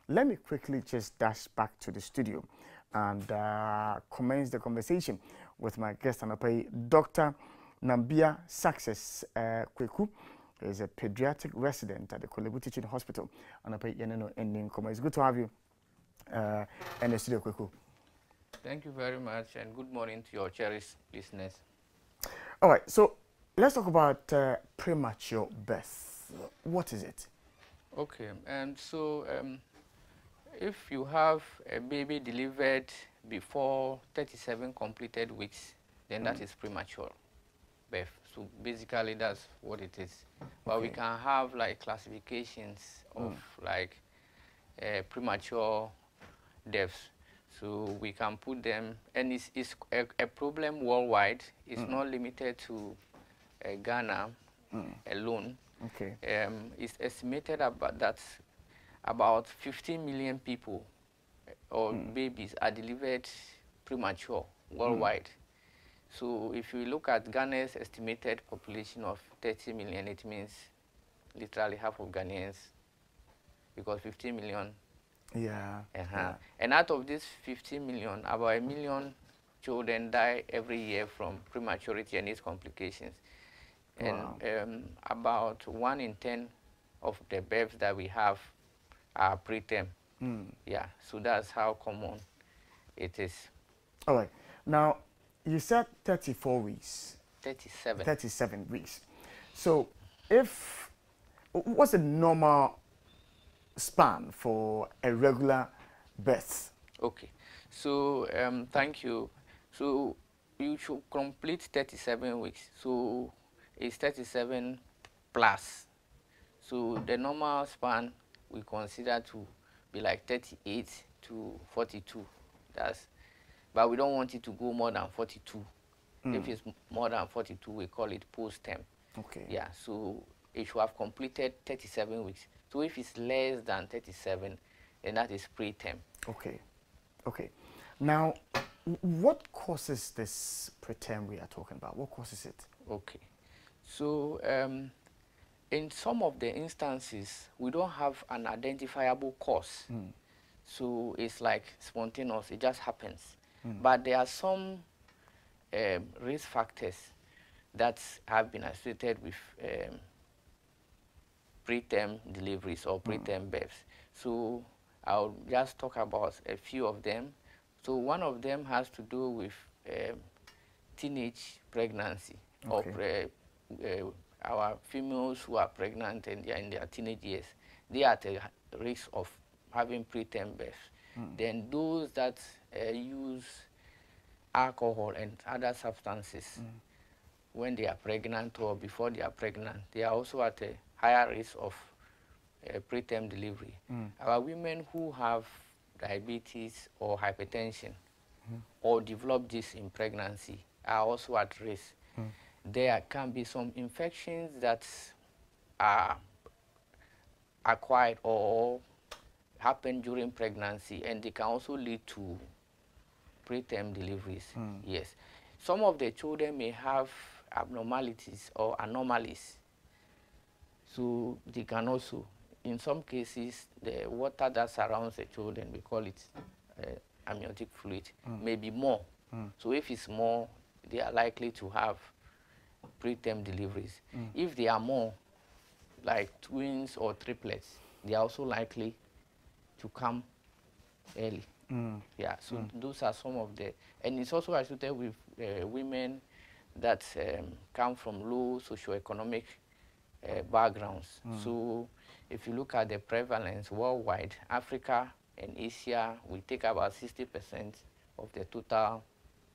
let me quickly just dash back to the studio and commence the conversation with my guest, Dr. Nambiah Success Kweku is a pediatric resident at the Kolebu Teaching Hospital. And it's good to have you in the studio, Kweku. Thank you very much, and good morning to your cherished listeners. All right, so let's talk about premature birth. What is it? Okay, and so if you have a baby delivered before 37 completed weeks, then that is premature birth. So basically that's what it is. But we can have like classifications of like premature deaths. So we can put them, and it's a problem worldwide. It's not limited to Ghana alone. Okay. It's estimated that about 15 million people or babies are delivered premature worldwide. So if you look at Ghana's estimated population of 30 million, it means literally half of Ghanaians, because 15 million. Yeah. And out of this 15 million, about 1 million children die every year from prematurity and its complications. And about 1 in 10 of the births that we have are preterm. Yeah, so that's how common it is. All right. Now, you said 34 weeks. 37. 37 weeks. So, what's the normal span for a regular birth? Okay. So, thank you. So, you should complete 37 weeks. So, it's 37 plus. So, the normal span we consider to be like 38 to 42. But we don't want it to go more than 42. If it's more than 42, we call it post-term. Okay. Yeah, so it should have completed 37 weeks. So if it's less than 37, then that is preterm. Okay. Okay. Now, what causes this preterm we are talking about? What causes it? Okay. So in some of the instances, we don't have an identifiable cause. So it's like spontaneous, it just happens. But there are some risk factors that have been associated with preterm deliveries or preterm births. So I'll just talk about a few of them. So one of them has to do with teenage pregnancy, or our females who are pregnant and they are in their teenage years. They are at a risk of having preterm birth. Then those that use alcohol and other substances when they are pregnant or before they are pregnant, they are also at a higher risk of preterm delivery. Our women who have diabetes or hypertension or develop this in pregnancy are also at risk. There can be some infections that are acquired or happen during pregnancy, and they can also lead to preterm deliveries. Yes. Some of the children may have abnormalities or anomalies. So they can also, in some cases, the water that surrounds the children, we call it amniotic fluid, may be more. So if it's more, they are likely to have preterm deliveries. If they are more, like twins or triplets, they are also likely to come early. Yeah, so those are some of the, and it's also associated with women that come from low socioeconomic backgrounds. So if you look at the prevalence worldwide, Africa and Asia, we take about 60% of the total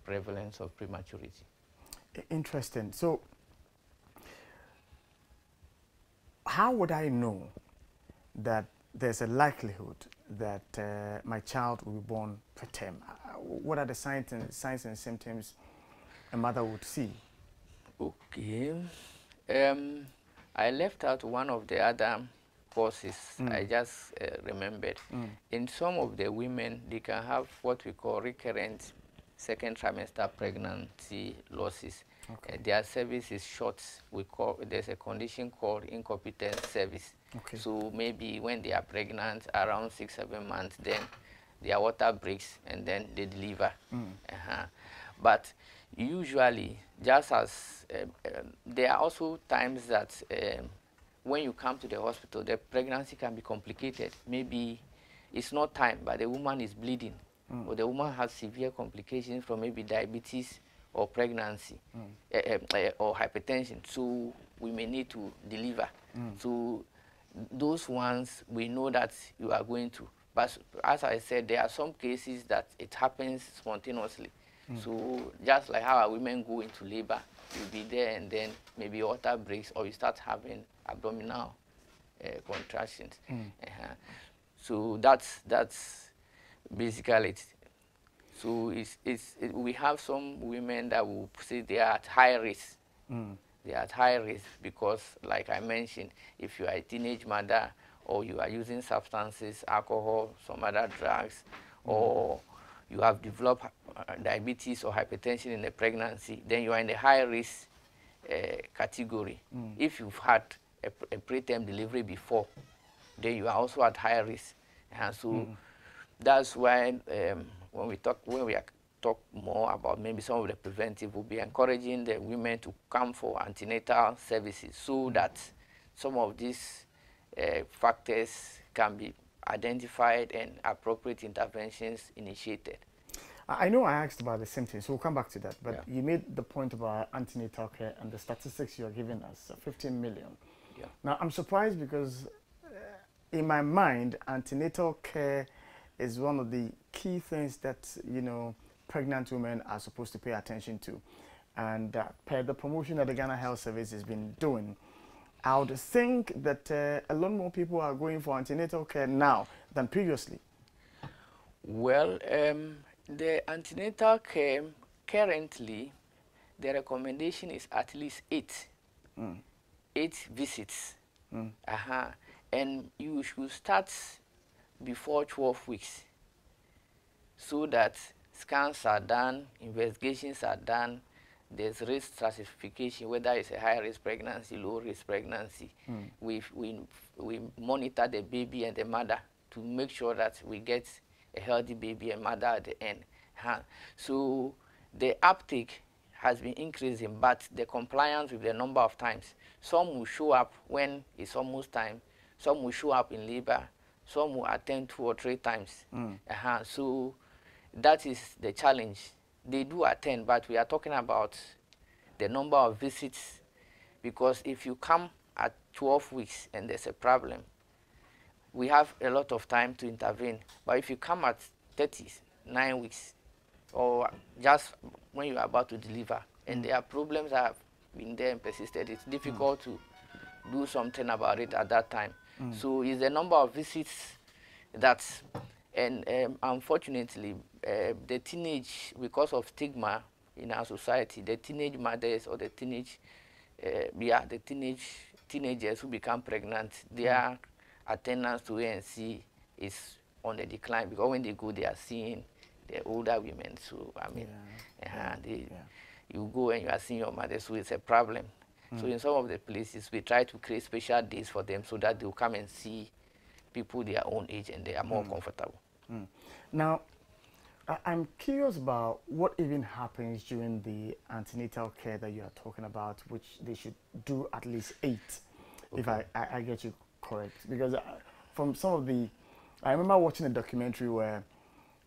prevalence of prematurity. Interesting. So how would I know that there's a likelihood that my child will be born preterm? What are the signs and symptoms a mother would see? Okay. I left out one of the other causes. I just remembered. In some of the women, they can have what we call recurrent second trimester pregnancy losses. Okay. Their service is short. There's a condition called incompetent service. Okay. So maybe when they are pregnant, around 6-7 months, then their water breaks and then they deliver. But usually, just as there are also times that when you come to the hospital, the pregnancy can be complicated. Maybe it's not time, but the woman is bleeding, or the woman has severe complications from maybe diabetes or pregnancy, or hypertension. So we may need to deliver. So those ones, we know that you are going to. But as I said, there are some cases that it happens spontaneously. So just like how women go into labor, you'll be there and then maybe water breaks or you start having abdominal contractions. So that's basically it. So we have some women that will say they are at high risk. They are at high risk because, like I mentioned, if you are a teenage mother or you are using substances, alcohol, some other drugs, or you have developed diabetes or hypertension in the pregnancy, then you are in the high risk category. If you've had a preterm delivery before, then you are also at high risk. And so that's why when we talk more about maybe some of the preventive, we'll be encouraging the women to come for antenatal services so that some of these factors can be identified and appropriate interventions initiated. I know I asked about the symptoms, so we'll come back to that. But you made the point about antenatal care and the statistics you are giving us, 15 million. Yeah. Now, I'm surprised because in my mind, antenatal care is one of the key things that, you know, pregnant women are supposed to pay attention to. And per the promotion that the Ghana Health Service has been doing, I would think that a lot more people are going for antenatal care now than previously. Well, the antenatal care, currently, the recommendation is at least 8 visits. And you should start before 12 weeks so that scans are done, investigations are done, there's risk stratification, whether it's a high-risk pregnancy, low-risk pregnancy. We monitor the baby and the mother to make sure that we get a healthy baby and mother at the end. So the uptake has been increasing, but the compliance with the number of times. Some will show up when it's almost time, some will show up in labor, some will attend 2 or 3 times. So that is the challenge. They do attend, but we are talking about the number of visits, because if you come at 12 weeks and there's a problem, we have a lot of time to intervene. But if you come at 39 weeks, or just when you are about to deliver, and there are problems that have been there and persisted, it's difficult to do something about it at that time. So it's the number of visits that's, and unfortunately, the teenage, because of stigma in our society, the teenage mothers or the teenagers who become pregnant, their attendance to ANC is on the decline, because when they go, they are seeing the older women. So I mean, you go and you are seeing your mother, so it's a problem. So in some of the places, we try to create special days for them so that they will come and see people their own age and they are more comfortable. Now, I'm curious about what even happens during the antenatal care that you are talking about, which they should do at least 8, if I get you correct. Because from some of the, I remember watching a documentary where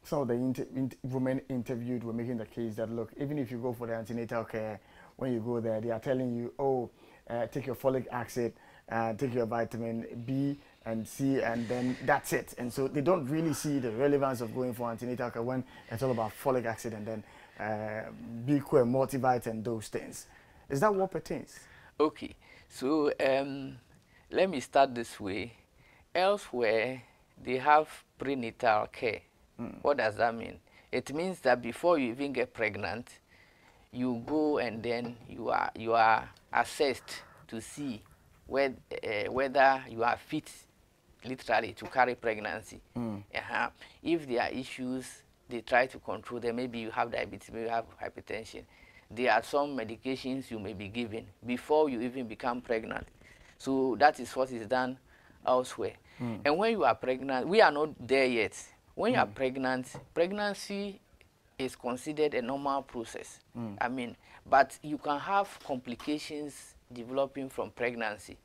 some of the women interviewed were making the case that, look, even if you go for the antenatal care, when you go there, they are telling you, oh, take your folic acid, take your vitamin B and C, and then that's it. And so they don't really see the relevance of going for antenatal care when it's all about folic acid and then B-Core, multivite, and those things. Is that what pertains? Okay, so let me start this way. Elsewhere, they have prenatal care. What does that mean? It means that before you even get pregnant, you go and then you are assessed to see whether you are fit, literally, to carry pregnancy. If there are issues, they try to control them. Maybe you have diabetes, maybe you have hypertension. there are some medications you may be given before you even become pregnant. So that is what is done elsewhere. And when you are pregnant, we are not there yet. When you are pregnant, pregnancy is considered a normal process. I mean, but you can have complications developing from pregnancy.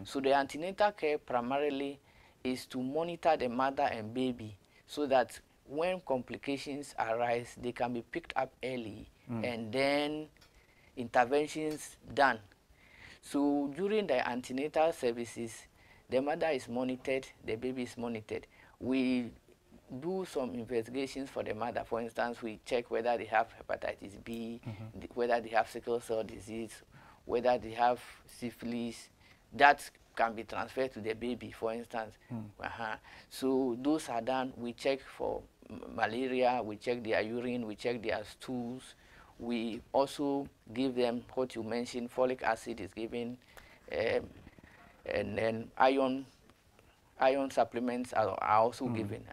So the antenatal care primarily is to monitor the mother and baby so that when complications arise, they can be picked up early and then interventions done. So during the antenatal services, the mother is monitored, the baby is monitored. We do some investigations for the mother. For instance, we check whether they have hepatitis B, whether they have sickle cell disease, whether they have syphilis. That can be transferred to the baby, for instance. So those are done. We check for malaria, we check their urine, we check their stools. We also give them what you mentioned, folic acid is given, and then iron supplements are also given.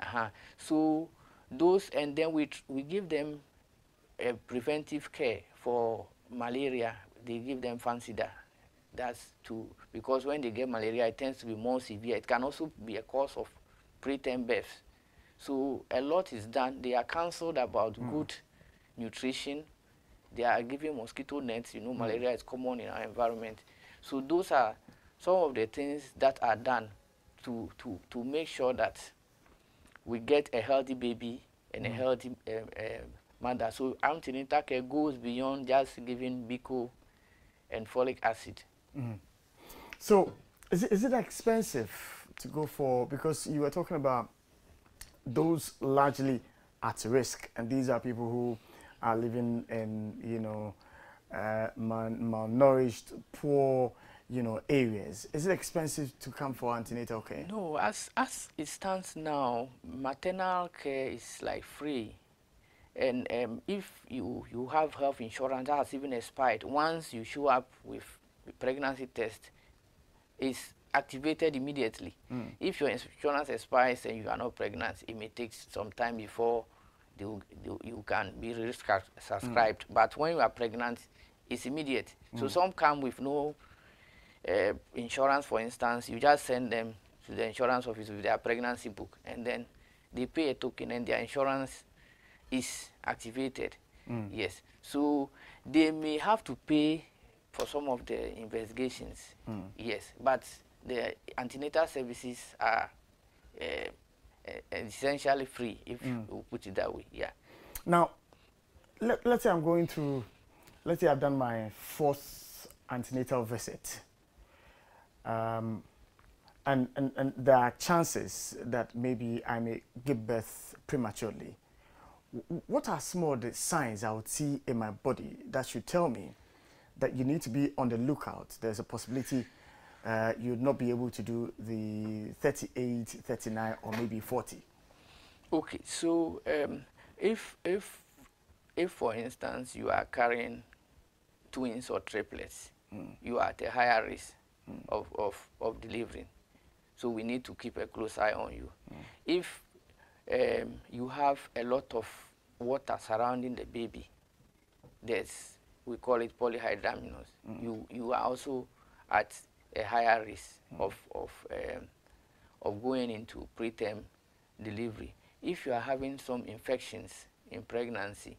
So those, and then we give them a preventive care for malaria. They give them Fansida. That's because when they get malaria, it tends to be more severe. It can also be a cause of preterm births. So a lot is done. They are counseled about good nutrition. They are given mosquito nets. You know, malaria is common in our environment. So those are some of the things that are done to make sure that we get a healthy baby and a healthy mother. So antenatal care goes beyond just giving Bico and folic acid. So is it expensive to go for, because you were talking about those largely at risk, and these are people who are living in, you know, malnourished, poor, you know, areas. Is it expensive to come for antenatal care? No, as it stands now, maternal care is like free. And if you have health insurance that has even expired, once you show up with the pregnancy test, it's activated immediately. If your insurance expires and you are not pregnant, it may take some time before you can be subscribed. But when you are pregnant, it's immediate. So some come with no insurance, for instance. You just send them to the insurance office with their pregnancy book, and then they pay a token and their insurance is activated. Yes. So they may have to pay for some of the investigations. Yes. But the antenatal services are essentially free, if you put it that way. Yeah. Now, let's say I'm going through, let's say I've done my 4th antenatal visit. And there are chances that maybe I may give birth prematurely. What are some of the signs I would see in my body that should tell me that you need to be on the lookout? There's a possibility you'd not be able to do the 38, 39, or maybe 40. Okay, so if for instance you are carrying twins or triplets, you are at a higher risk of delivering. So we need to keep a close eye on you. If you have a lot of water surrounding the baby, we call it polyhydramnios. You are also at a higher risk of going into preterm delivery. If you are having some infections in pregnancy,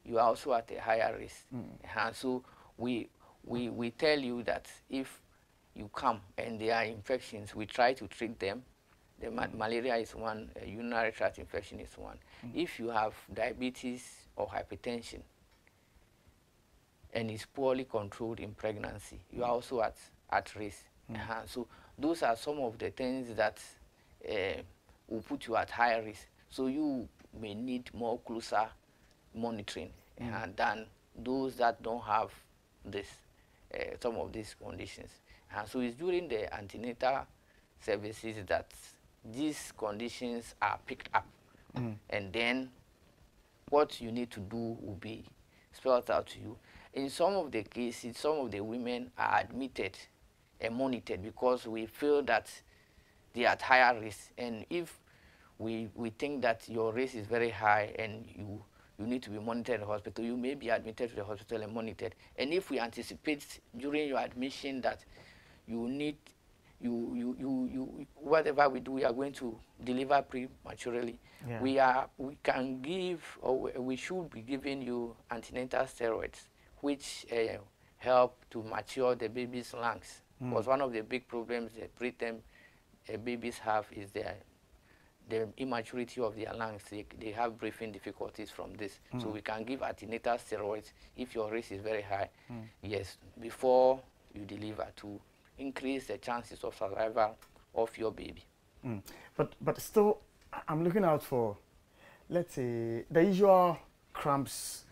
you are also at a higher risk. So we tell you that if you come and there are infections, we try to treat them. The malaria is one, urinary tract infection is one. If you have diabetes or hypertension and is poorly controlled in pregnancy, you are also at risk. So those are some of the things that will put you at higher risk. So you may need more closer monitoring than those that don't have this, some of these conditions. So it's during the antenatal services that these conditions are picked up. And then what you need to do will be spelled out to you. In some of the cases, some of the women are admitted and monitored because we feel that they are at higher risk. And if we think that your risk is very high and you you need to be monitored in the hospital. You may be admitted to the hospital and monitored. And if we anticipate during your admission that you need, whatever we do, we are going to deliver prematurely, yeah. we can give, or we should be giving you antenatal steroids, which help to mature the baby's lungs. Because one of the big problems that preterm babies have is the immaturity of their lungs. They have breathing difficulties from this. So we can give antenatal steroids if your risk is very high, yes, before you deliver, to increase the chances of survival of your baby. But still, I'm looking out for, let's say, the usual cramps.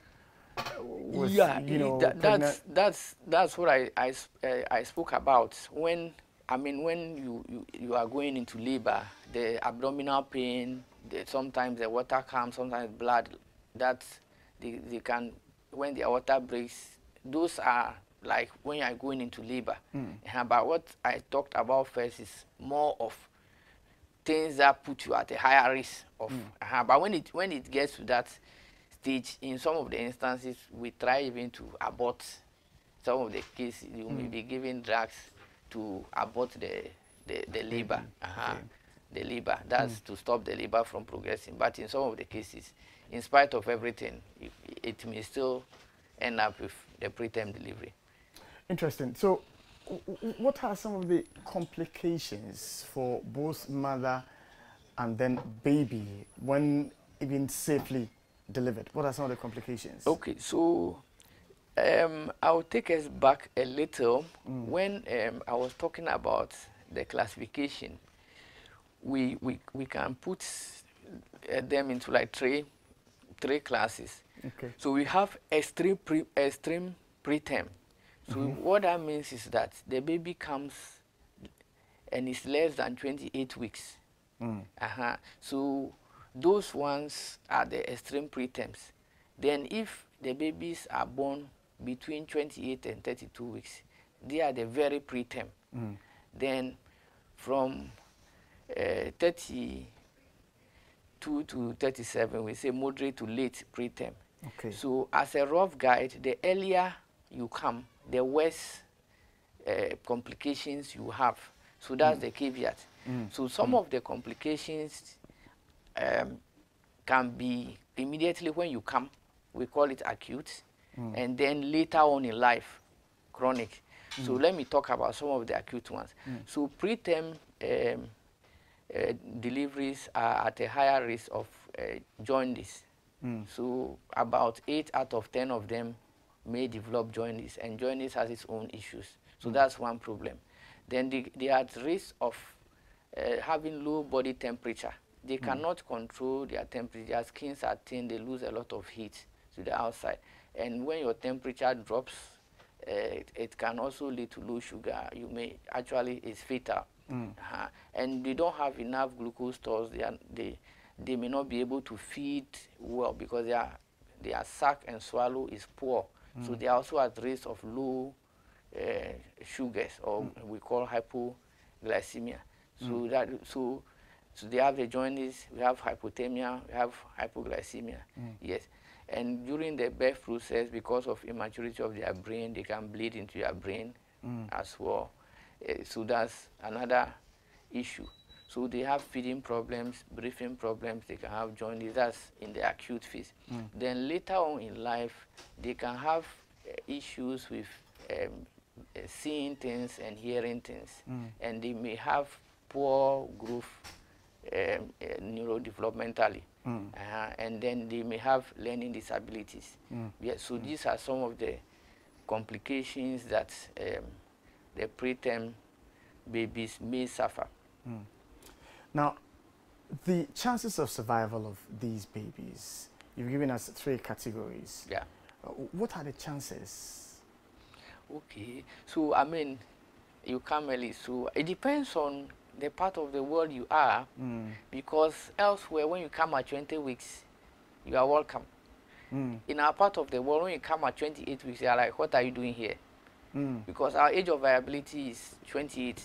With, yeah, you know, that's what I spoke about when. I mean, when you are going into labor, the abdominal pain, sometimes the water comes, sometimes blood, that they can, when the water breaks, those are like when you are going into labor. But what I talked about first is more of things that put you at a higher risk of. But when it gets to that stage, in some of the instances, we try even to abort some of the cases. You may be given drugs to abort the labor, the labor. That's to stop the labor from progressing. But in some of the cases, in spite of everything, it may still end up with the preterm delivery. Interesting. So, what are some of the complications for both mother and then baby when even safely delivered? What are some of the complications? Okay, so I'll take us back a little. When I was talking about the classification, we can put them into like three classes. Okay. So we have extreme preterm. So what that means is that the baby comes and is less than 28 weeks. So those ones are the extreme preterms. Then if the babies are born between 28 and 32 weeks, they are the very preterm. Then from 32 to 37, we say moderate to late preterm. Okay. So as a rough guide, the earlier you come, the worse complications you have. So that's the caveat. So some of the complications can be immediately when you come. We call it acute. And then later on in life, chronic. So let me talk about some of the acute ones. So preterm deliveries are at a higher risk of jaundice. So about 8 out of 10 of them may develop jaundice, and jaundice has its own issues. So that's one problem. Then they are at risk of having low body temperature. They cannot control their temperature. Their skins are thin. They lose a lot of heat to the outside. And when your temperature drops, it can also lead to low sugar. You may actually, it's fatal. And they don't have enough glucose stores. They may not be able to feed well because their sac and swallow is poor. So they are also at risk of low sugars, or we call hypoglycemia. So they have the jaundice, we have hypothermia, we have hypoglycemia. Yes. And during the birth process, because of immaturity of their brain, they can bleed into your brain as well. So that's another issue. So they have feeding problems, breathing problems, they can have jaundice. That's in the acute phase. Then later on in life, they can have issues with seeing things and hearing things. And they may have poor growth neurodevelopmentally. And then they may have learning disabilities. So these are some of the complications that the preterm babies may suffer. Now, the chances of survival of these babies, you've given us 3 categories. Yeah. What are the chances? Okay. So, I mean, you come early. So it depends on the part of the world you are, because elsewhere, when you come at 20 weeks, you are welcome. In our part of the world, when you come at 28 weeks, you are like, what are you doing here? Because our age of viability is 28.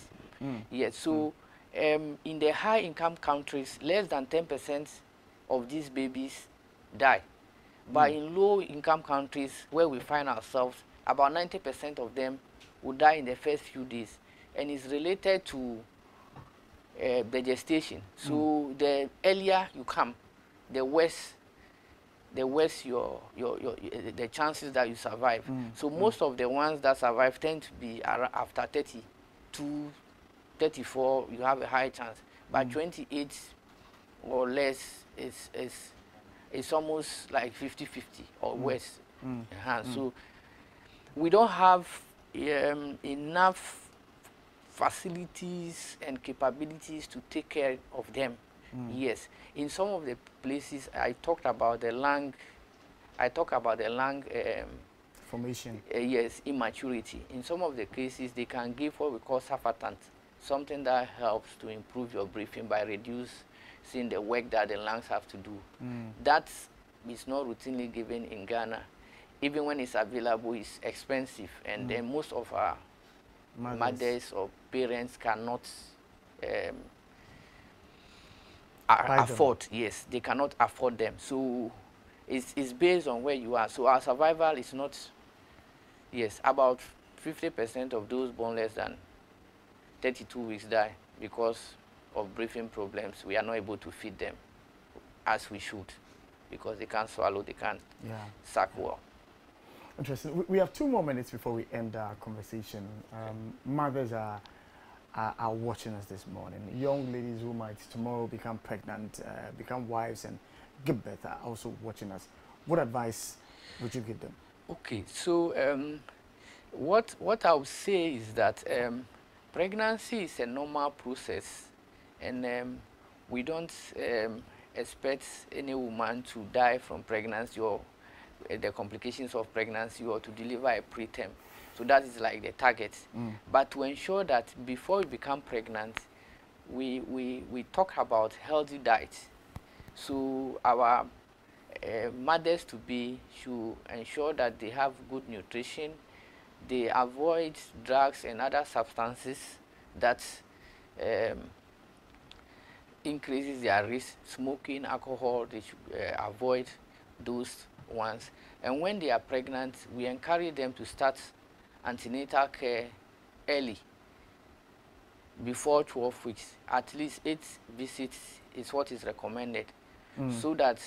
Yes, so in the high-income countries, less than 10% of these babies die. But in low-income countries where we find ourselves, about 90% of them will die in the first few days, and it's related to the gestation. So the earlier you come, the worse the chances that you survive. So most of the ones that survive tend to be after 32, 34, you have a high chance. But 28 or less is almost like 50-50 or worse. So we don't have enough facilities and capabilities to take care of them. Yes, in some of the places I talked about the lung formation. Yes, immaturity. In some of the cases, they can give what we call surfactant, something that helps to improve your breathing by reducing the work that the lungs have to do. That is not routinely given in Ghana. Even when it's available, it's expensive, and then most of our mothers or parents cannot afford. Yes, they cannot afford them. So it's based on where you are. So our survival is not. Yes, about 50% of those born less than 32 weeks die because of breathing problems. We are not able to feed them as we should because they can't swallow, they can't suck well. Interesting. We have 2 more minutes before we end our conversation. Mothers are watching us this morning. Young ladies who might tomorrow become pregnant, become wives and give birth are also watching us. What advice would you give them? Okay, so what I would say is that pregnancy is a normal process, and we don't expect any woman to die from pregnancy or the complications of pregnancy or to deliver a preterm. So that is like the target. But to ensure that before we become pregnant, we talk about healthy diet. So our mothers-to-be should ensure that they have good nutrition, they avoid drugs and other substances that increases their risk. Smoking, alcohol, they should avoid those ones. And when they are pregnant, we encourage them to start antenatal care early, before 12 weeks. At least 8 visits is what is recommended, so that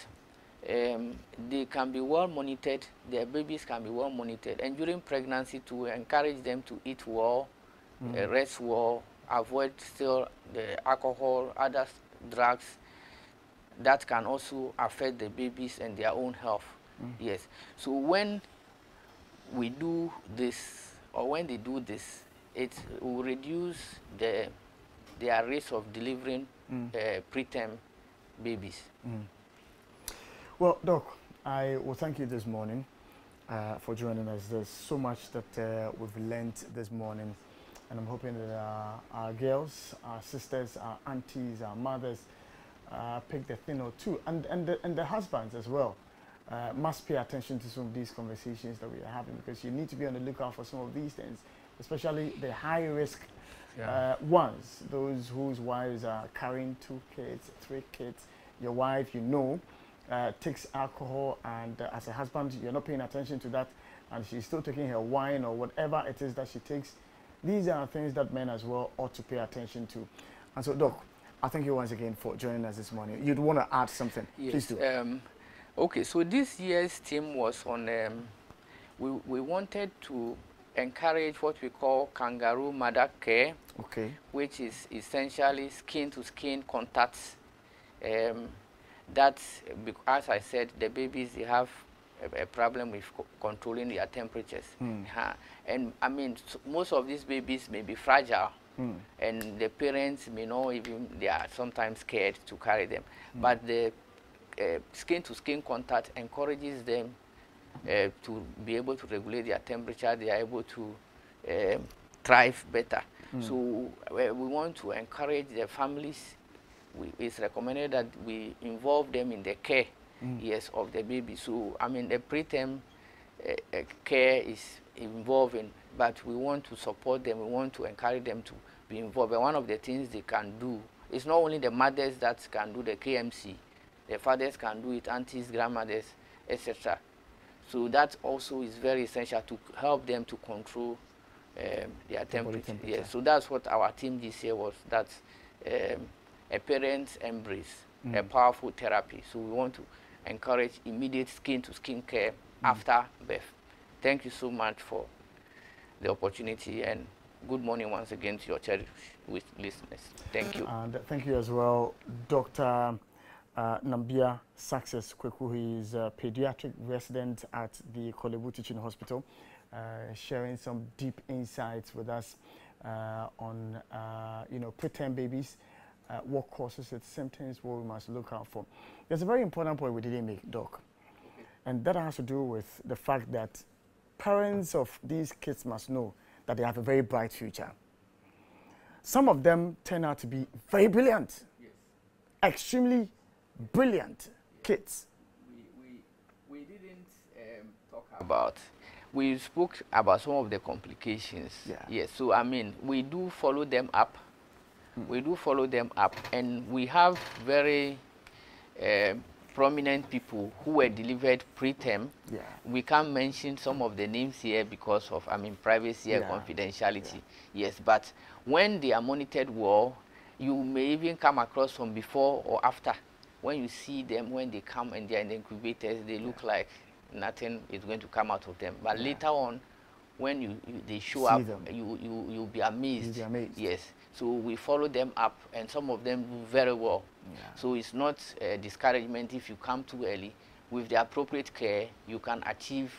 they can be well monitored, their babies can be well monitored, and during pregnancy to encourage them to eat well, rest well, avoid still the alcohol, other drugs that can also affect the babies and their own health. Yes. So when we do this, or when they do this, it will reduce their risk of delivering preterm babies. Well, Doc, I will thank you this morning for joining us. There's so much that we've learned this morning, and I'm hoping that our girls, our sisters, our aunties, our mothers pick a thing or two, and the husbands as well must pay attention to some of these conversations that we are having, because you need to be on the lookout for some of these things, especially the high risk ones, those whose wives are carrying 2 kids, 3 kids. Your wife, takes alcohol, and as a husband, you're not paying attention to that, and she's still taking her wine or whatever it is that she takes. These are things that men as well ought to pay attention to. And so, Doc, I thank you once again for joining us this morning. You'd want to add something? Yes. Please do. Okay, so this year's theme was on, we wanted to encourage what we call kangaroo mother care, which is essentially skin-to-skin contacts. That, as I said, the babies, they have a problem with controlling their temperatures. And I mean, most of these babies may be fragile, and the parents may not even, they are sometimes scared to carry them. But the skin-to-skin contact encourages them to be able to regulate their temperature. They are able to thrive better. So we want to encourage the families. It's recommended that we involve them in the care, yes, of the baby. So, I mean, the preterm care is involving, but we want to support them. We want to encourage them to be involved. And one of the things they can do, it's not only the mothers that can do the KMC. The fathers can do it, aunties, grandmothers, etc. So that also is very essential to help them to control their temperature. Yes, so that's what our team this year was. That's a parent's embrace, a powerful therapy. So we want to encourage immediate skin-to-skin care after birth. Thank you so much for the opportunity, and good morning once again to your cherished listeners. Thank you. And thank you as well, Dr. Nambiah Success Kweku. He is a pediatric resident at the Kolebu Teaching Hospital, sharing some deep insights with us on preterm babies, what causes it, symptoms, what we must look out for. There's a very important point we didn't make, Doc, and that has to do with the fact that parents of these kids must know that they have a very bright future. Some of them turn out to be very brilliant, yes. Extremely brilliant kids. We didn't talk about, we spoke about some of the complications. Yeah. Yes, so I mean, we do follow them up. We do follow them up, and we have very prominent people who were delivered preterm. Yeah. We can't mention some of the names here because of, I mean, privacy and confidentiality. Yeah. Yes, but when they are monitored well, you may even come across from before or after. When you see them, when they come and they're in the incubators, they look like nothing is going to come out of them. But later on, when they show up, you'll be amazed. You'll be amazed. Yes. So we follow them up, and some of them do very well. Yeah. So it's not a discouragement if you come too early. With the appropriate care, you can achieve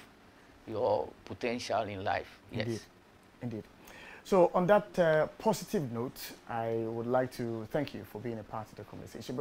your potential in life. Yes. Indeed. Indeed. So on that positive note, I would like to thank you for being a part of the conversation.